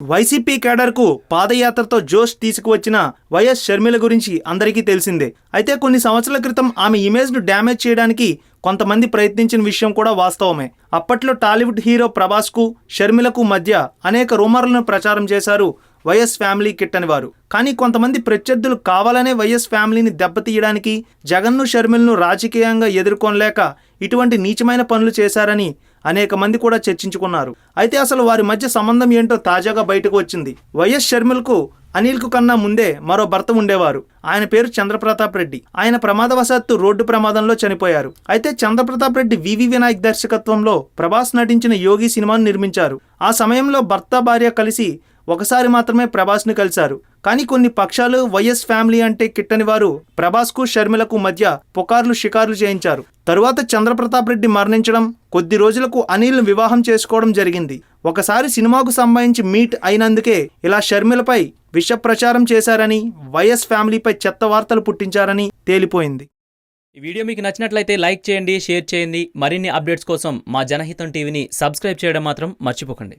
YCP కేడర్కు పాదయాత్రతో జోష్ తీసుకువచ్చిన YS Sharmila గురించి అందరికీ తెలిసిందే. అయితే కొన్ని సంవత్సరాల క్రితం ఆమె ఇమేజ్ను డ్యామేజ్ చేయడానికి కొంతమంది ప్రయత్నించిన విషయం కూడా వాస్తవమే. అప్పట్లో టాలీవుడ్ హీరో ప్రభాస్కు షర్మిలకు మధ్య అనేక రూమర్లను ప్రచారం చేశారు వైఎస్ ఫ్యామిలీ కిట్ అని వారు. కానీ కొంతమంది ప్రత్యర్థులు కావాలనే వైఎస్ ఫ్యామిలీని దెబ్బతీయడానికి, జగన్ను షర్మిలను రాజకీయంగా ఎదుర్కొనలేక ఇటువంటి నీచమైన పనులు చేశారని అనేక మంది కూడా చర్చించుకున్నారు. అయితే అసలు వారి మధ్య సంబంధం ఏంటో తాజాగా బయటకు వచ్చింది. వైఎస్ షర్మిలకు అనిల్కు కన్నా ముందే మరో భర్త ఉండేవారు. ఆయన పేరు చంద్రప్రతాప్ రెడ్డి. ఆయన ప్రమాదవశాత్తు రోడ్డు ప్రమాదంలో చనిపోయారు. అయితే చంద్రప్రతాప్ రెడ్డి వివి వినాయక్ దర్శకత్వంలో ప్రభాస్ నటించిన యోగి సినిమాను నిర్మించారు. ఆ సమయంలో భర్త భార్య కలిసి ఒకసారి మాత్రమే ప్రభాస్ని కలిశారు. కానీ కొన్ని పక్షాలు వైఎస్ ఫ్యామిలీ అంటే కిట్టని వారు ప్రభాస్కు షర్మిలకు మధ్య పుకార్లు షికార్లు చేయించారు. తరువాత చంద్రప్రతాప్ రెడ్డి మరణించడం, కొద్ది రోజులకు అనిల్ను వివాహం చేసుకోవడం జరిగింది. ఒకసారి సినిమాకు సంబంధించి మీట్ అయినందుకే ఇలా షర్మిలపై విష ప్రచారం చేశారని, వైఎస్ ఫ్యామిలీపై చెత్త వార్తలు పుట్టించారని తేలిపోయింది. ఈ వీడియో మీకు నచ్చినట్లయితే లైక్ చేయండి, షేర్ చేయండి. మరిన్ని అప్డేట్స్ కోసం మా జనహితం టీవీని సబ్స్క్రైబ్ చేయడం మాత్రం మర్చిపోకండి.